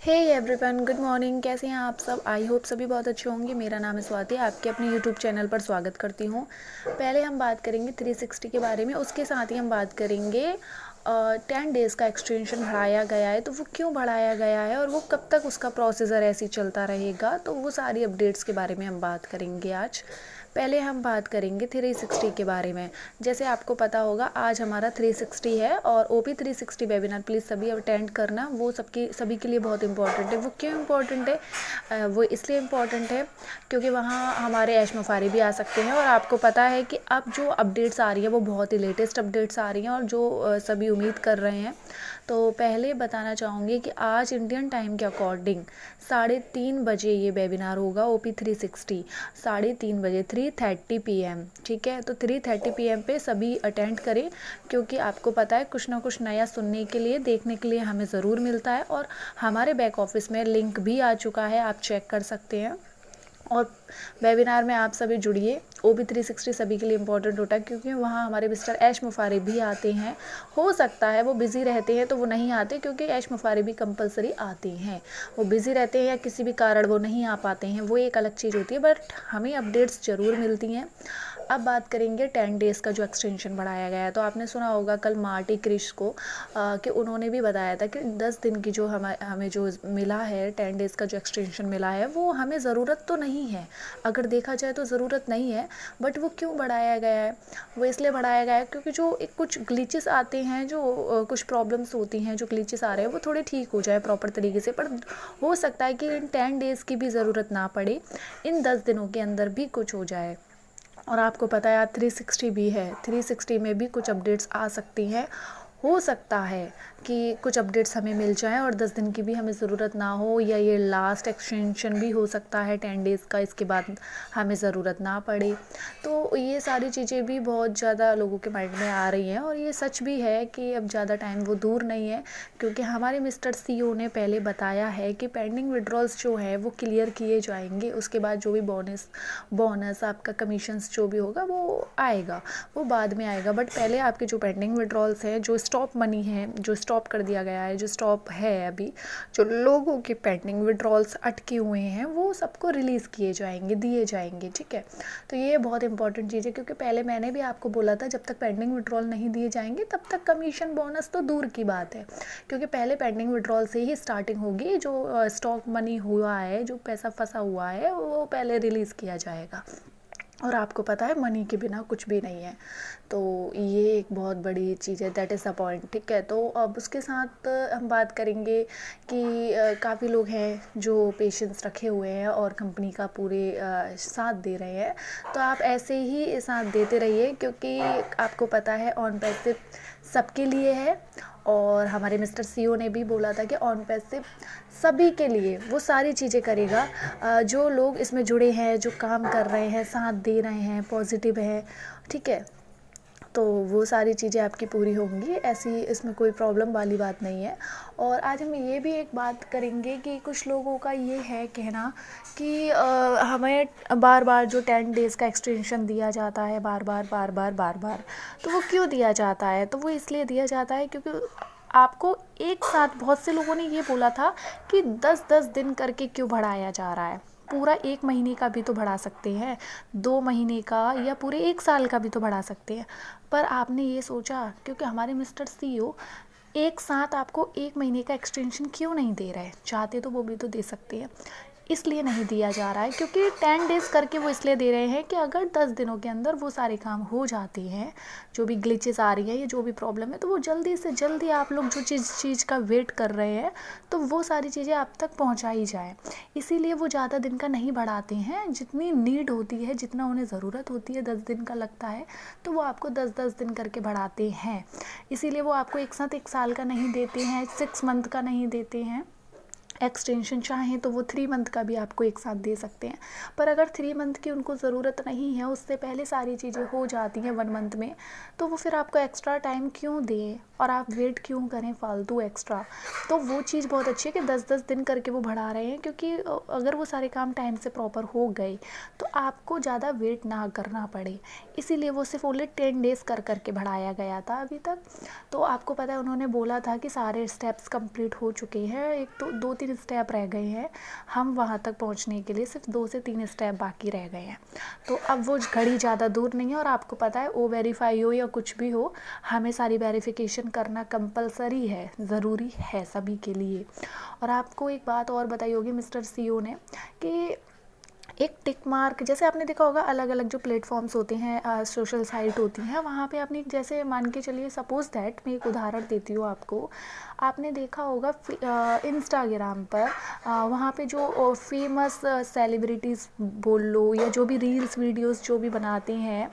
Hey everyone, good morning. कैसे हैं आप सब? आई होप सभी बहुत अच्छे होंगे। मेरा नाम है स्वाति, आपके अपने यूट्यूब चैनल पर स्वागत करती हूँ। पहले हम बात करेंगे 360 के बारे में, उसके साथ ही हम बात करेंगे 10 डेज़ का एक्सटेंशन बढ़ाया गया है तो वो क्यों बढ़ाया गया है और वो कब तक उसका प्रोसीजर ऐसे ही चलता रहेगा, तो वो सारी अपडेट्स के बारे में हम बात करेंगे आज। पहले हम बात करेंगे 360 के बारे में। जैसे आपको पता होगा आज हमारा 360 है और OP 360 वेबिनार प्लीज़ सभी अटेंड करना, वो सभी के लिए बहुत इंपॉर्टेंट है। वो क्यों इम्पोर्टेंट है? वो इसलिए इम्पॉर्टेंट है क्योंकि वहाँ हमारे ऐश मुफारी भी आ सकते हैं और आपको पता है कि अब जो अपडेट्स आ रही है वो बहुत ही लेटेस्ट अपडेट्स आ रही हैं और जो सभी उम्मीद कर रहे हैं। तो पहले बताना चाहूँगी कि आज इंडियन टाइम के अकॉर्डिंग 3:30 बजे ये वेबिनार होगा। OP 360 3:30 बजे 3:30 PM, ठीक है। तो 3:30 PM पे सभी अटेंड करें क्योंकि आपको पता है कुछ ना कुछ नया सुनने के लिए, देखने के लिए हमें ज़रूर मिलता है। और हमारे बैक ऑफिस में लिंक भी आ चुका है, आप चेक कर सकते हैं। और वेबिनार में आप सभी जुड़िए। OP 360 सभी के लिए इम्पोर्टेंट होता है क्योंकि वहाँ हमारे मिस्टर ऐश मुफारी भी आते हैं। हो सकता है वो बिज़ी रहते हैं तो वो नहीं आते, क्योंकि ऐश मुफारी भी कंपलसरी आते हैं। वो बिज़ी रहते हैं या किसी भी कारण वो नहीं आ पाते हैं, वो एक अलग चीज़ होती है, बट हमें अपडेट्स ज़रूर मिलती हैं। अब बात करेंगे 10 डेज़ का जो एक्सटेंशन बढ़ाया गया है। तो आपने सुना होगा कल मार्टी क्रिश को कि उन्होंने भी बताया था कि 10 दिन की जो हमें जो मिला है, 10 डेज़ का जो एक्सटेंशन मिला है, वो हमें ज़रूरत तो नहीं है। अगर देखा जाए तो ज़रूरत नहीं है, बट वो क्यों बढ़ाया गया है? वो इसलिए बढ़ाया गया है क्योंकि जो एक कुछ ग्लिचेस आते हैं, जो कुछ प्रॉब्लम्स होती हैं, जो ग्लिचेस आ रहे हैं वो थोड़े ठीक हो जाए प्रॉपर तरीके से। पर हो सकता है कि इन 10 डेज़ की भी ज़रूरत ना पड़े, इन 10 दिनों के अंदर भी कुछ हो जाए। और आपको पता है आज 360 भी है, 360 में भी कुछ अपडेट्स आ सकती हैं। हो सकता है कि कुछ अपडेट्स हमें मिल जाएं और 10 दिन की भी हमें ज़रूरत ना हो, या ये लास्ट एक्सटेंशन भी हो सकता है 10 डेज़ का, इसके बाद हमें ज़रूरत ना पड़े। तो ये सारी चीज़ें भी बहुत ज़्यादा लोगों के माइंड में आ रही हैं और ये सच भी है कि अब ज़्यादा टाइम वो दूर नहीं है, क्योंकि हमारे मिस्टर CEO ने पहले बताया है कि पेंडिंग विड्रॉल्स जो है वो क्लियर किए जाएंगे। उसके बाद जो भी बोनस आपका कमीशंस जो भी होगा वो आएगा, वो बाद में आएगा। बट पहले आपके जो पेंडिंग विड्रॉल्स हैं, जो स्टॉप मनी है, जो स्टॉप कर दिया गया है, जो स्टॉप है अभी, जो लोगों के पेंडिंग विड्रॉल्स अटके हुए हैं, वो सबको रिलीज़ किए जाएंगे, दिए जाएंगे, ठीक है। तो ये बहुत इंपॉर्टेंट चीज़ है क्योंकि पहले मैंने भी आपको बोला था जब तक पेंडिंग विड्रॉल नहीं दिए जाएंगे तब तक कमीशन बोनस तो दूर की बात है, क्योंकि पहले पेंडिंग विड्रॉल से ही स्टार्टिंग होगी। जो स्टॉक मनी हुआ है, जो पैसा फंसा हुआ है, वो पहले रिलीज़ किया जाएगा। और आपको पता है मनी के बिना कुछ भी नहीं है, तो ये एक बहुत बड़ी चीज़ है, दैट इज़ द पॉइंट, ठीक है। तो अब उसके साथ हम बात करेंगे कि काफ़ी लोग हैं जो पेशेंस रखे हुए हैं और कंपनी का पूरे साथ दे रहे हैं। तो आप ऐसे ही साथ देते रहिए क्योंकि आपको पता है ऑन पैसिव सबके लिए है। और हमारे मिस्टर CEO ने भी बोला था कि ऑन पैसिव सभी के लिए वो सारी चीज़ें करेगा। जो लोग इसमें जुड़े हैं, जो काम कर रहे हैं, साथ दे रहे हैं, पॉजिटिव है, ठीक है, तो वो सारी चीज़ें आपकी पूरी होंगी। ऐसी इसमें कोई प्रॉब्लम वाली बात नहीं है। और आज हम ये भी एक बात करेंगे कि कुछ लोगों का ये है कहना कि हमें बार बार जो 10 डेज़ का एक्सटेंशन दिया जाता है, बार बार बार बार बार बार, तो वो क्यों दिया जाता है? तो वो इसलिए दिया जाता है क्योंकि आपको एक साथ, बहुत से लोगों ने ये बोला था कि 10-10 दिन करके क्यों बढ़ाया जा रहा है। पूरा 1 महीने का भी तो बढ़ा सकते हैं, 2 महीने का, या पूरे 1 साल का भी तो बढ़ा सकते हैं। पर आपने ये सोचा क्योंकि हमारे मिस्टर CEO एक साथ आपको 1 महीने का एक्सटेंशन क्यों नहीं दे रहे? चाहते तो वो भी तो दे सकते हैं, इसलिए नहीं दिया जा रहा है क्योंकि 10 डेज़ करके वो इसलिए दे रहे हैं कि अगर 10 दिनों के अंदर वो सारे काम हो जाते हैं, जो भी ग्लिचेस आ रही है या जो भी प्रॉब्लम है, तो वो जल्दी से जल्दी आप लोग जो चीज़ का वेट कर रहे हैं तो वो सारी चीज़ें आप तक पहुंचाई जाए। इसीलिए वो ज़्यादा दिन का नहीं बढ़ाते हैं, जितनी नीड होती है, जितना उन्हें ज़रूरत होती है, 10 दिन का लगता है तो वो आपको 10-10 दिन करके बढ़ाते हैं। इसीलिए वो आपको एक साथ 1 साल का नहीं देते हैं, 6 मंथ का नहीं देते हैं एक्सटेंशन। चाहें तो वो 3 मंथ का भी आपको एक साथ दे सकते हैं। पर अगर 3 मंथ की उनको ज़रूरत नहीं है, उससे पहले सारी चीज़ें हो जाती हैं 1 मंथ में, तो वो फिर आपको एक्स्ट्रा टाइम क्यों दें और आप वेट क्यों करें फालतू एक्स्ट्रा? तो वो चीज़ बहुत अच्छी है कि 10-10 दिन करके वो बढ़ा रहे हैं, क्योंकि अगर वो सारे काम टाइम से प्रॉपर हो गए तो आपको ज़्यादा वेट ना करना पड़े। इसीलिए वो सिर्फ ओनली 10 डेज़ कर करके बढ़ाया गया था अभी तक। तो आपको पता है उन्होंने बोला था कि सारे स्टेप्स कंप्लीट हो चुके हैं, एक तो 2-3 3 स्टेप रह गए हैं, हम वहाँ तक पहुँचने के लिए सिर्फ 2 से 3 स्टेप बाकी रह गए हैं। तो अब वो घड़ी ज़्यादा दूर नहीं है और आपको पता है ओ वेरीफाई हो या कुछ भी हो, हमें सारी वेरिफिकेशन करना कंपलसरी है, ज़रूरी है सभी के लिए। और आपको एक बात और बताई होगी मिस्टर सीईओ ने कि एक टिक मार्क, जैसे आपने देखा होगा अलग अलग जो प्लेटफॉर्म्स होते हैं, सोशल साइट होती हैं, वहाँ पे आपने जैसे मान के चलिए, सपोज़ दैट मैं एक उदाहरण देती हूँ आपको, आपने देखा होगा इंस्टाग्राम पर वहाँ पे जो फेमस सेलिब्रिटीज़ बोल लो या जो भी रील्स वीडियोस जो भी बनाते हैं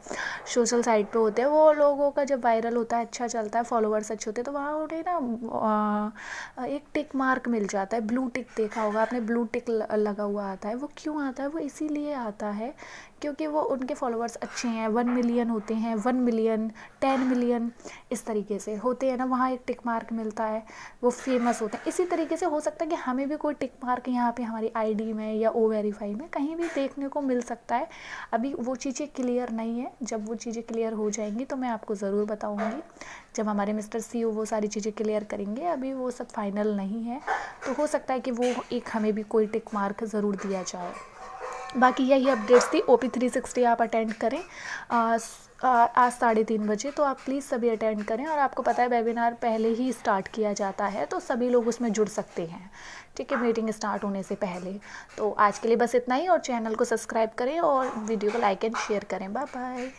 सोशल साइट पे होते हैं, वो लोगों का जब वायरल होता है, अच्छा चलता है, फॉलोअर्स अच्छे होते हैं, तो वहाँ उन्हें ना एक टिक मार्क मिल जाता है, ब्लू टिक। देखा होगा आपने, ब्लू टिक लगा हुआ आता है। वो क्यों आता है? वो इसीलिए आता है क्योंकि वो उनके फॉलोअर्स अच्छे हैं, 1 मिलियन होते हैं, 1 मिलियन, 10 मिलियन, इस तरीके से होते हैं ना, वहाँ एक टिक मार्क मिलता है, वो फेमस होते हैं। इसी तरीके से हो सकता है कि हमें भी कोई टिक मार्क यहाँ पे हमारी आईडी में या ओ वेरीफाई में कहीं भी देखने को मिल सकता है। अभी वो चीज़ें क्लियर नहीं है, जब वो चीज़ें क्लियर हो जाएंगी तो मैं आपको ज़रूर बताऊँगी, जब हमारे मिस्टर सीईओ वो सारी चीज़ें क्लियर करेंगे। अभी वो सब फाइनल नहीं है, तो हो सकता है कि वो एक हमें भी कोई टिक मार्क ज़रूर दिया जाए। बाकी यही अपडेट्स थी। OP 360 आप अटेंड करें आज 3:30 बजे, तो आप प्लीज़ सभी अटेंड करें। और आपको पता है वेबिनार पहले ही स्टार्ट किया जाता है, तो सभी लोग उसमें जुड़ सकते हैं, ठीक है, मीटिंग स्टार्ट होने से पहले। तो आज के लिए बस इतना ही, और चैनल को सब्सक्राइब करें और वीडियो को लाइक एंड शेयर करें। Bye bye.